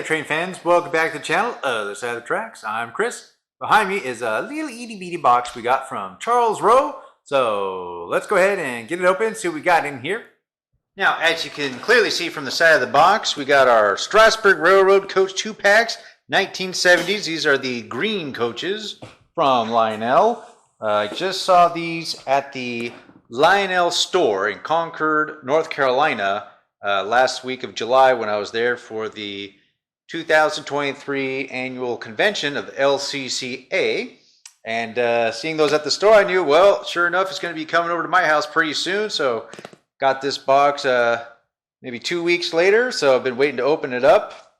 there, train fans. Welcome back to the channel, Other Side of the Tracks. I'm Chris. Behind me is a little itty bitty box we got from Charles Rowe. So let's go ahead and get it open, see what we got in here. Now, as you can clearly see from the side of the box, we got our Strasburg Railroad Coach 2-packs, 1970s. These are the green coaches from Lionel. I just saw these at the Lionel store in Concord, North Carolina, last week of July when I was there for the 2023 annual convention of the LCCA. And seeing those at the store, I knew, well, sure enough, it's going to be coming over to my house pretty soon. So got this box maybe 2 weeks later, so I've been waiting to open it up.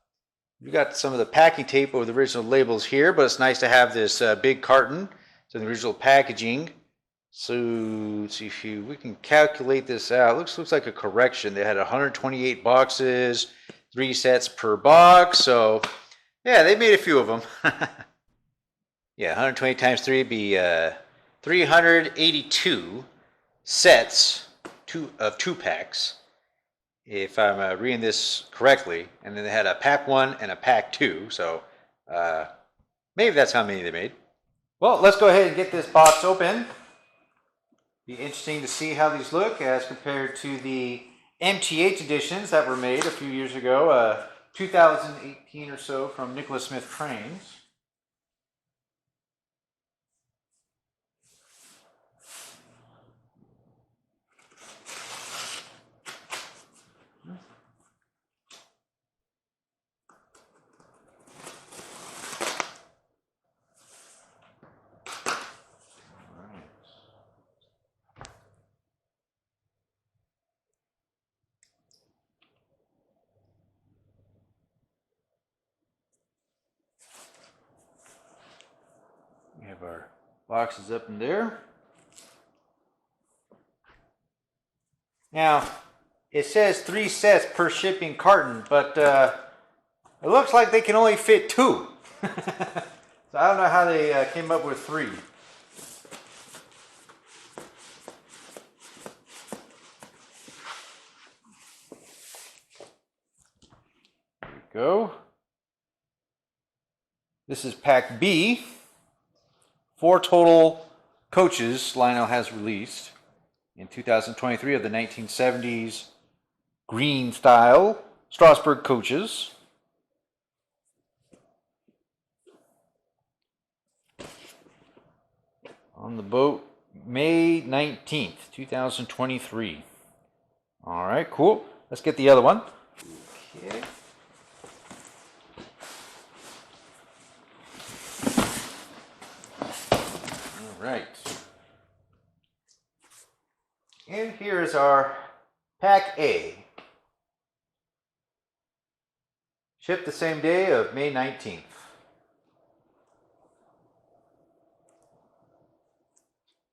We got some of the packing tape over the original labels here, but it's nice to have this big carton. So the original packaging. So let's see if we can calculate this out. Looks like a correction. They had 128 boxes, 3 sets per box. So yeah, they made a few of them. Yeah, 120 times 3 would be 382 sets of 2-packs, if I'm reading this correctly. And then they had a pack 1 and a pack 2. So maybe that's how many they made. Well, let's go ahead and get this box open. Be interesting to see how these look as compared to the MTH editions that were made a few years ago, 2018 or so, from Nicholas Smith Trains. We have our boxes up in there. Now, it says 3 sets per shipping carton, but it looks like they can only fit 2. So I don't know how they came up with 3. There we go. This is pack B. 4 total coaches Lionel has released in 2023 of the 1970s green style Strasburg coaches. On the boat May 19th, 2023. All right, cool. Let's get the other one. Okay. Right. And here is our pack A. Shipped the same day of May 19th.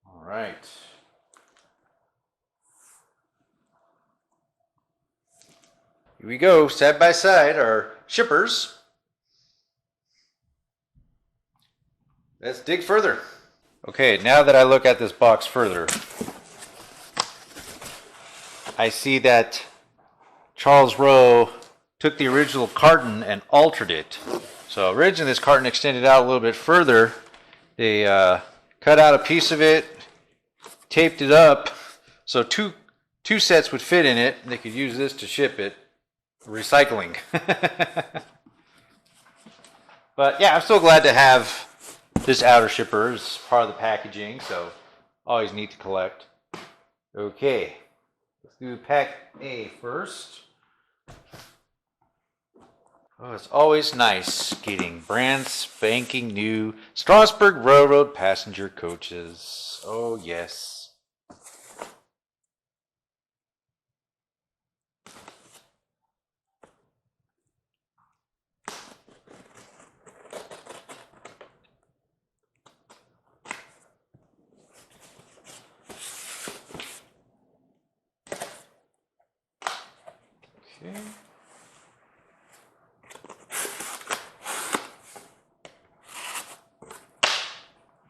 All right. Here we go, side by side, our shippers. Let's dig further. Okay, now that I look at this box further, I see that Charles Rowe took the original carton and altered it. So originally this carton extended out a little bit further. They cut out a piece of it, taped it up, so two sets would fit in it. They could use this to ship it. Recycling. But yeah, I'm still glad to have this outer shipper is part of the packaging, so always neat to collect. Okay, let's do pack A first. Oh, it's always nice getting brand spanking new Strasburg Railroad passenger coaches. Oh yes. Okay.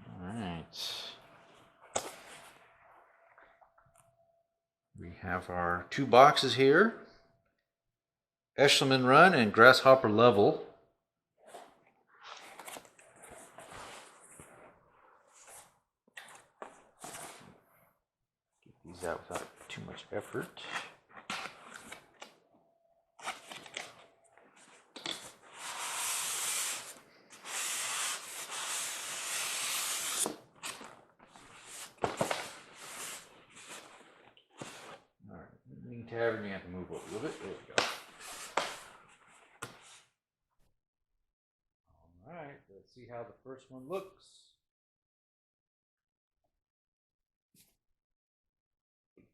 All right. We have our 2 boxes here. Eshelman Run and Grasshopper Level. Get these out without too much effort. Tavern, you have to move over a little bit. There we go. All right, let's see how the first one looks.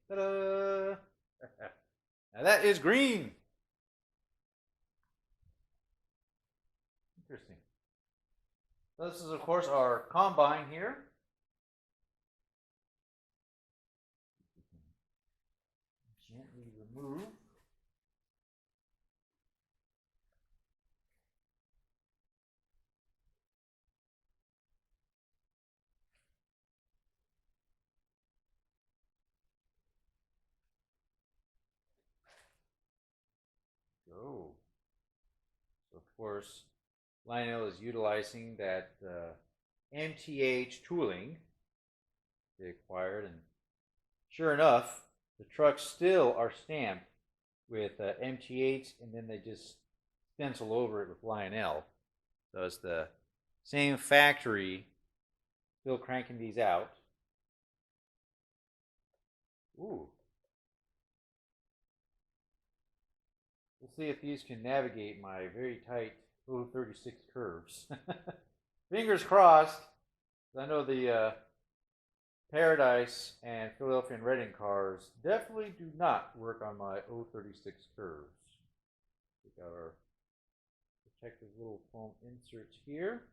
Ta-da! Now that is green. Interesting. So this is, of course, our combine here. Gently remove. Go. So of course, Lionel is utilizing that MTH tooling they acquired, and sure enough, the trucks still are stamped with MTH, and then they just stencil over it with Lionel. So it's the same factory still cranking these out. Ooh. We'll see if these can navigate my very tight 036 curves. Fingers crossed. I know the Paradise and Philadelphia and Reading cars definitely do not work on my 036 curves. We got our protective little foam inserts here.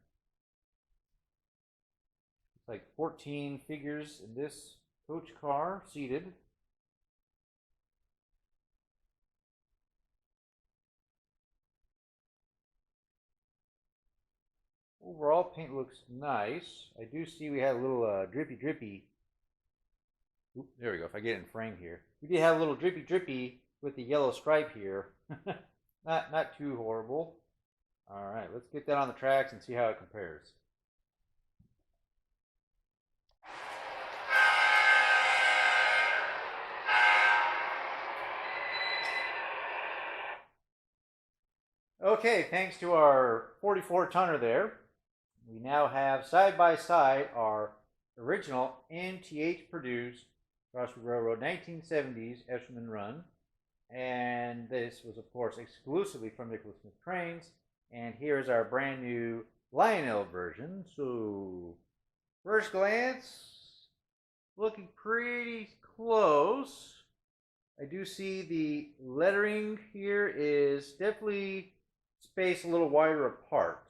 It's like 14 figures in this coach car seated. Overall, paint looks nice. I do see we had a little drippy. Oop, there we go. If I get it in frame here, we did have a little drippy with the yellow stripe here. not too horrible. All right, let's get that on the tracks and see how it compares. Okay, thanks to our 44 tonner there, we now have side by side our original MTH produced Strasburg Railroad 1970s Eshelman Run, and this was of course exclusively from Nicholas Smith Trains, and here's our brand new Lionel version. So first glance, looking pretty close. I do see the lettering here is definitely spaced a little wider apart.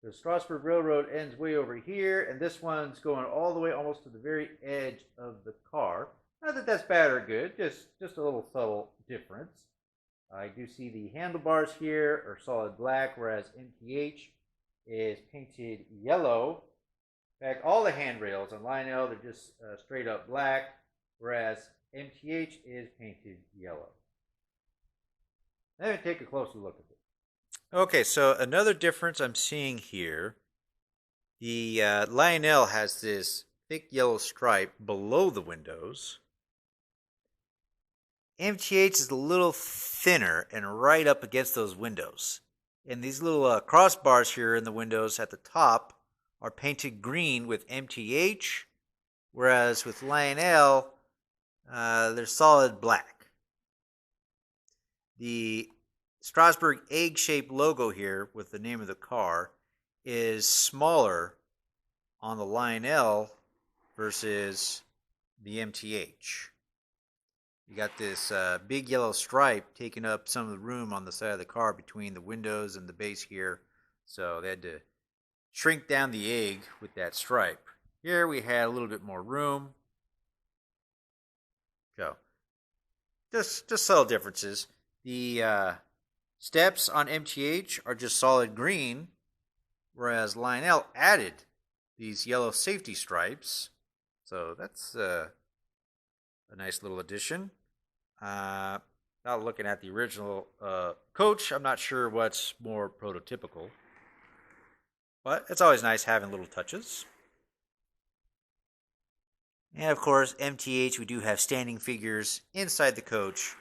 The Strasburg Railroad ends way over here, and this one's going all the way almost to the very edge of the car. Not that that's bad or good, just a little subtle difference. I do see the handlebars here are solid black, whereas MTH is painted yellow. In fact, all the handrails on Lionel, they're just straight up black, whereas MTH is painted yellow. Let me take a closer look at it. Okay, so another difference I'm seeing here, the Lionel has this thick yellow stripe below the windows. MTH is a little thinner and right up against those windows. And these little crossbars here in the windows at the top are painted green with MTH, whereas with Lionel, they're solid black. The Strasburg egg-shaped logo here with the name of the car is smaller on the Lionel versus the MTH. You got this big yellow stripe taking up some of the room on the side of the car between the windows and the base here, so they had to shrink down the egg with that stripe. Here we had a little bit more room. So just subtle differences. The steps on MTH are just solid green, whereas Lionel added these yellow safety stripes. So that's a nice little addition. The Without looking at the original coach, I'm not sure what's more prototypical. But it's always nice having little touches. And of course, MTH, we do have standing figures inside the coach,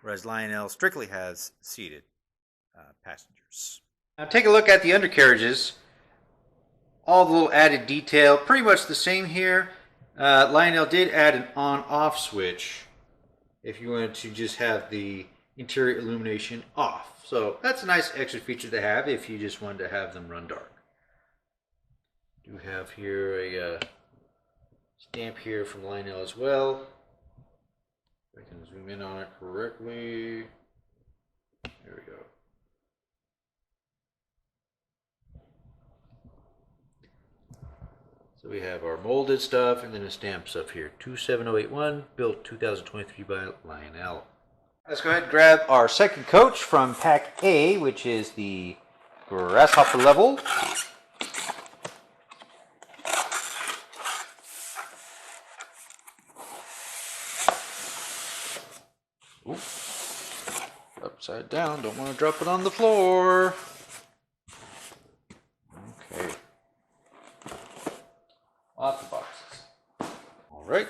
whereas Lionel strictly has seated passengers. Now take a look at the undercarriages. All the little added detail, pretty much the same here. Lionel did add an on-off switch if you wanted to just have the interior illumination off. So that's a nice extra feature to have if you just wanted to have them run dark. Do have here a stamp here from Lionel as well. If I can zoom in on it correctly. There we go. So we have our molded stuff and then the stamp stuff here. 27081, built 2023 by Lionel. Let's go ahead and grab our second coach from Pack A, which is the Grasshopper level. Ooh. Upside down, don't want to drop it on the floor. Okay. Lots of boxes. Alright.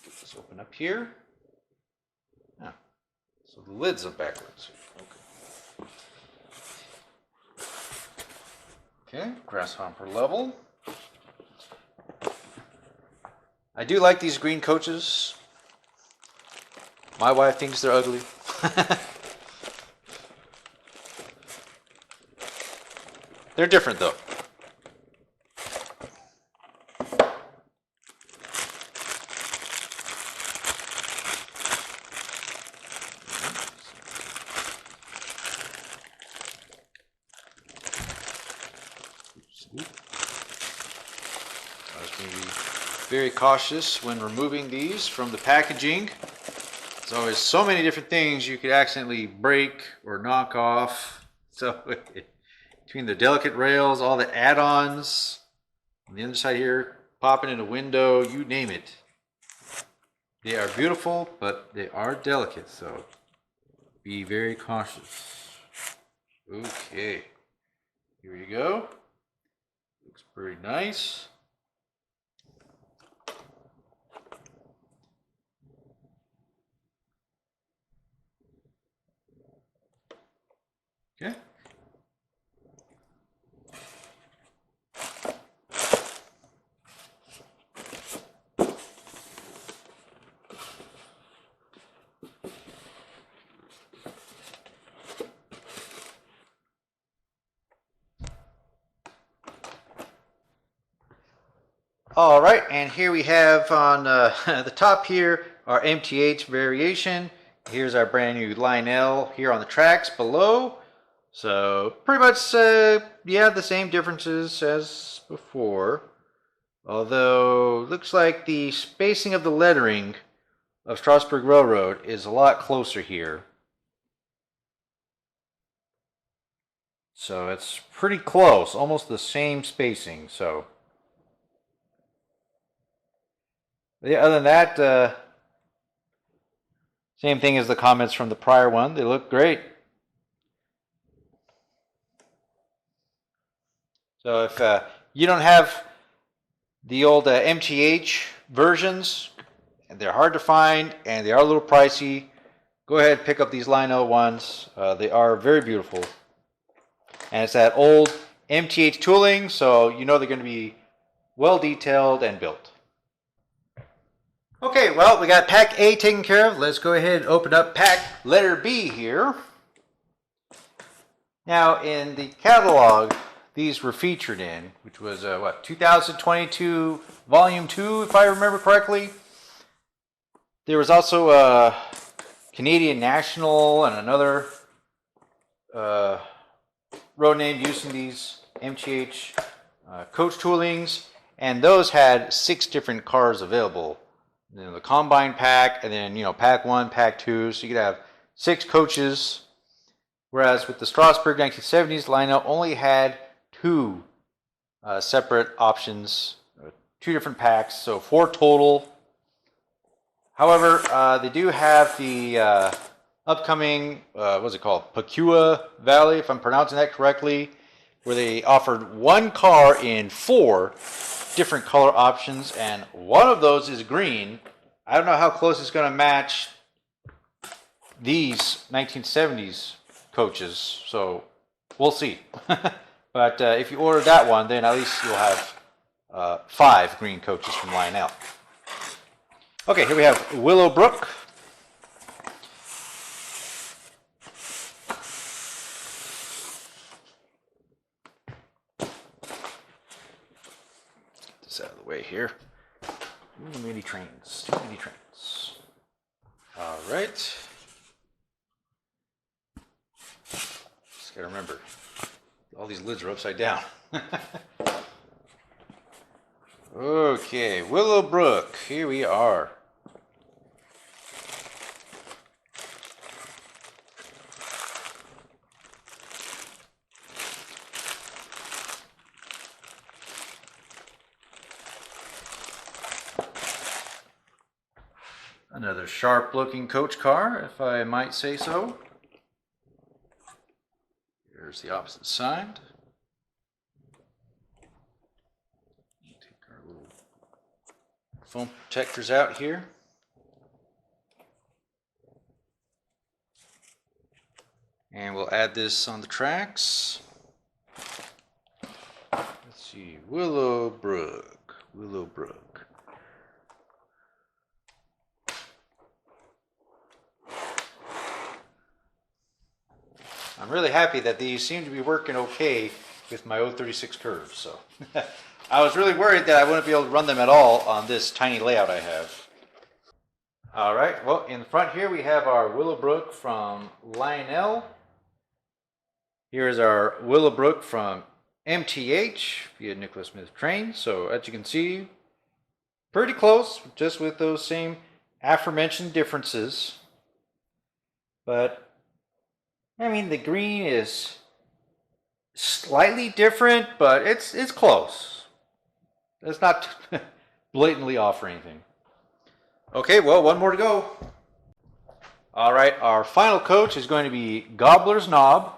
Get this open up here. Ah, so the lids are backwards. Okay, Grasshopper level. I do like these green coaches. My wife thinks they're ugly. They're different though. I was going to be very cautious when removing these from the packaging. There's always so many different things you could accidentally break or knock off. So between the delicate rails, all the add-ons, on the underside here, popping in a window, you name it. They are beautiful, but they are delicate, so be very cautious. Okay, here you go. Looks pretty nice. Okay. All right, and here we have on the top here our MTH variation. Here's our brand new Lionel here on the tracks below. So pretty much, yeah, the same differences as before. Although looks like the spacing of the lettering of Strasburg Railroad is a lot closer here. So it's pretty close, almost the same spacing. So yeah, other than that, same thing as the comments from the prior one. They look great. So if you don't have the old MTH versions, and they're hard to find and they are a little pricey, go ahead and pick up these Lionel ones. They are very beautiful. And it's that old MTH tooling, so you know they're going to be well detailed and built. Okay, well, we got Pack A taken care of. Let's go ahead and open up Pack letter B here. Now, in the catalog, these were featured in, which was, 2022 Volume 2, if I remember correctly. There was also a Canadian National and another road name using these MTH coach toolings, and those had 6 different cars available. You know, the combine pack, and then, you know, pack 1, pack 2, so you could have 6 coaches. Whereas with the Strasburg 1970s, Lionel only had 2 separate options, 2 different packs, so 4 total. However, they do have the upcoming, what's it called? Pacua Valley, if I'm pronouncing that correctly, where they offered one car in 4 different color options, and one of those is green. I don't know how close it's going to match these 1970s coaches, so we'll see. But if you order that one, then at least you'll have 5 green coaches from Lionel. Okay, here we have Willowbrook. Get this out of the way here. Too many trains. Too many trains. All right. Just gotta remember, all these lids are upside down. Okay, Willowbrook. Here we are. Another sharp-looking coach car, if I might say so. Here's the opposite side. Take our little foam protectors out here. And we'll add this on the tracks. Let's see, Willowbrook. Willowbrook. I'm really happy that these seem to be working okay with my 036 curves. So I was really worried that I wouldn't be able to run them at all on this tiny layout I have. All right, well, in the front here we have our Willowbrook from Lionel. Here's our Willowbrook from MTH via Nicholas Smith Train. So as you can see, pretty close, just with those same aforementioned differences. But I mean, the green is slightly different, but it's close. It's not blatantly off or anything. Okay, well, one more to go. All right, our final coach is going to be Gobbler's Knob.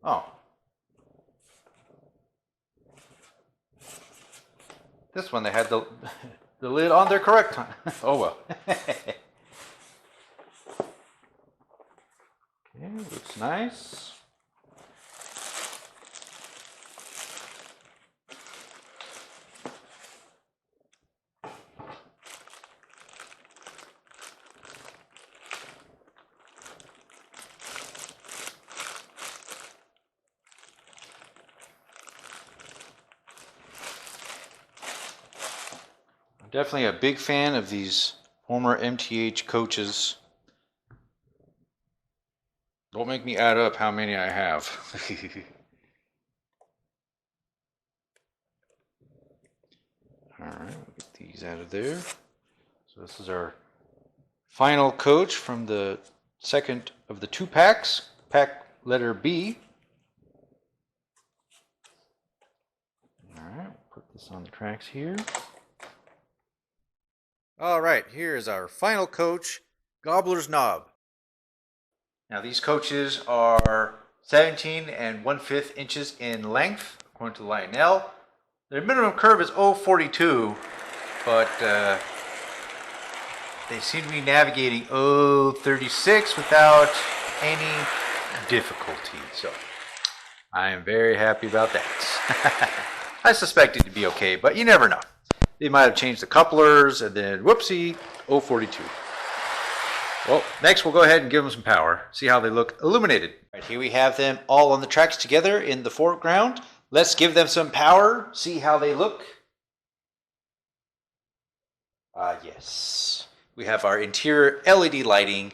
Oh. This one they had the lid on there correct time. Oh well. Okay, looks nice. Definitely a big fan of these former MTH coaches. Don't make me add up how many I have. Alright, we'll get these out of there. So this is our final coach from the second of the 2 packs, pack letter B. Alright, put this on the tracks here. All right, here's our final coach, Gobbler's Knob. Now these coaches are 17 1/5 inches in length, according to Lionel. Their minimum curve is 0.42, but they seem to be navigating 0.36 without any difficulty. So I am very happy about that. I suspect it to be okay, but you never know. They might have changed the couplers, and then, whoopsie, 0.42. Well, next we'll go ahead and give them some power. See how they look illuminated. Right, here we have them all on the tracks together in the foreground. Let's give them some power, see how they look. Yes. We have our interior LED lighting,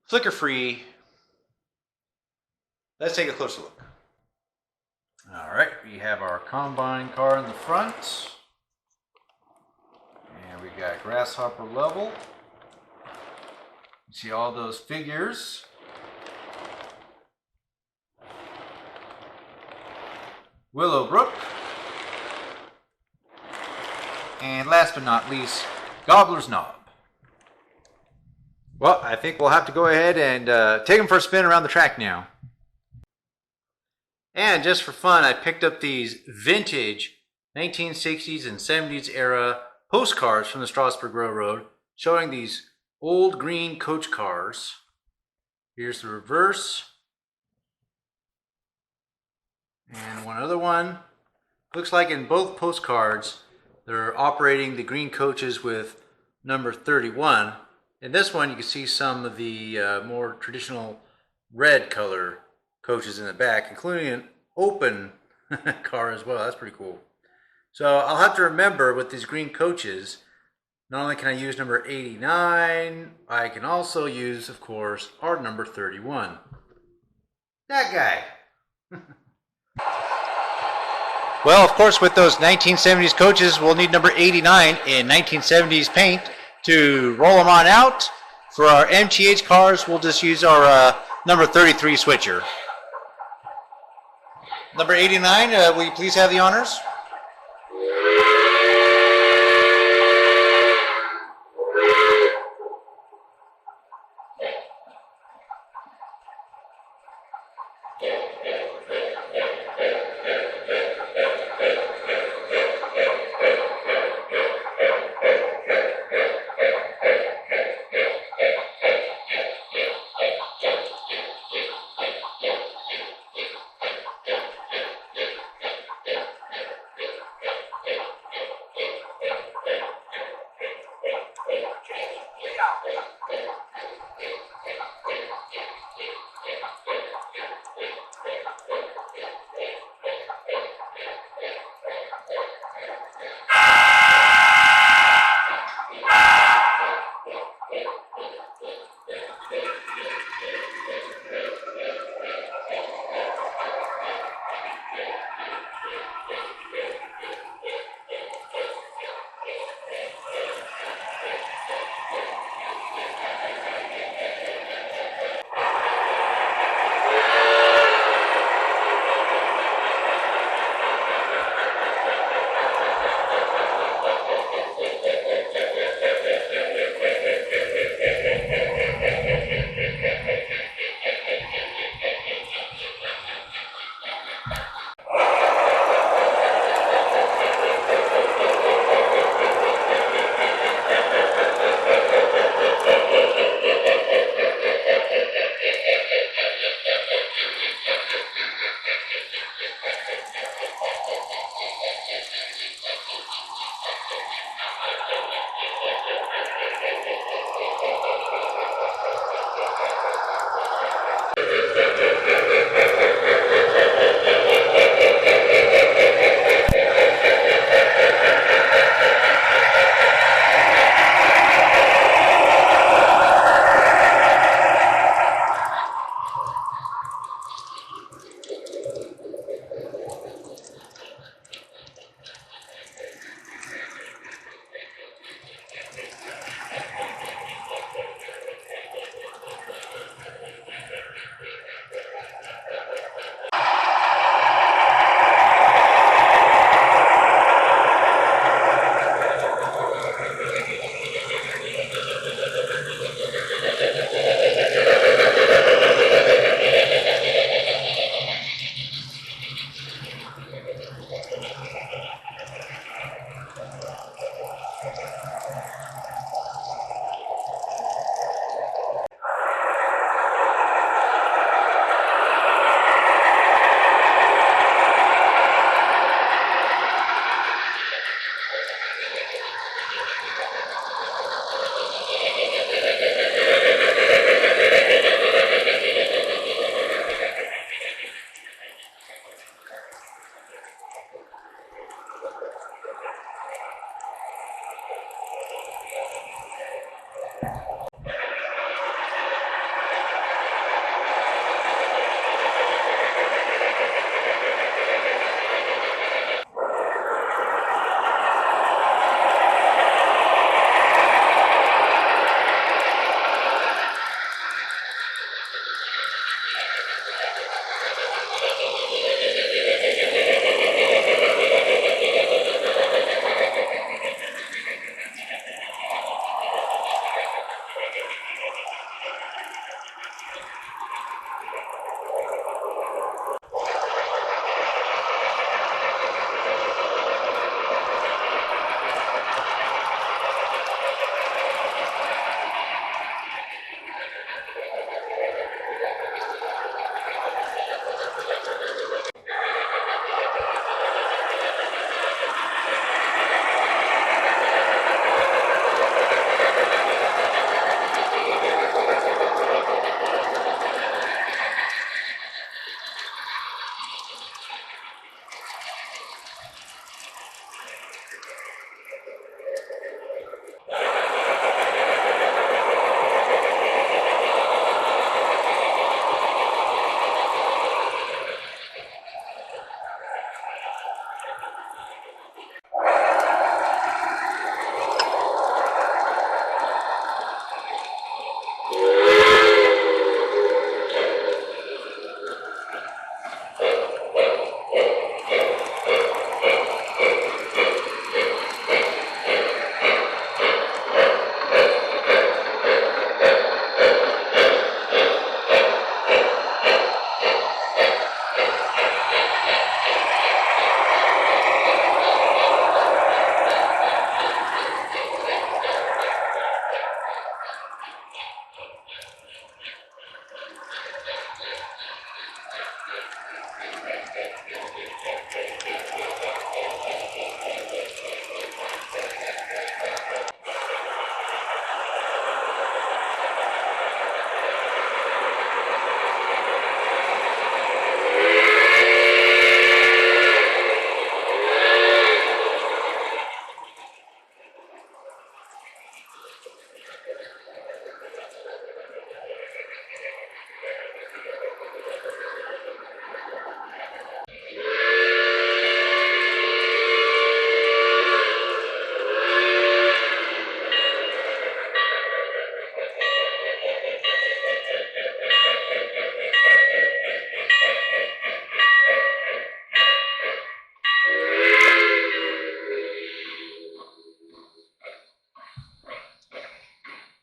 flicker-free. Let's take a closer look. All right, we have our combine car in the front. And we We got Grasshopper Level. You see all those figures. Willowbrook. And last but not least, Gobbler's Knob. Well, I think we'll have to go ahead and take them for a spin around the track now. And just for fun, I picked up these vintage 1960s and 70s era postcards from the Strasburg Railroad showing these old green coach cars. Here's the reverse. And one other one. Looks like in both postcards they're operating the green coaches with number 31. In this one you can see some of the more traditional red color coaches in the back, including an open car as well. That's pretty cool. So I'll have to remember with these green coaches, not only can I use number 89, I can also use, of course, our number 31. That guy. Well, of course, with those 1970s coaches, we'll need number 89 in 1970s paint to roll them on out. For our MTH cars, we'll just use our number 33 switcher. Number 89, will you please have the honors?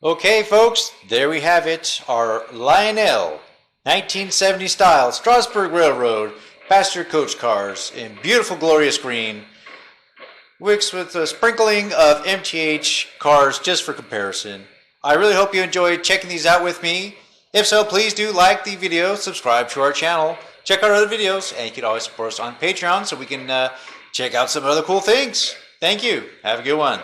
Okay, folks, there we have it. Our Lionel 1970 style Strasburg Railroad passenger coach cars in beautiful, glorious green, mixed with a sprinkling of MTH cars just for comparison. I really hope you enjoyed checking these out with me. If so, please do like the video, subscribe to our channel, check out our other videos, and you can always support us on Patreon so we can check out some other cool things. Thank you. Have a good one.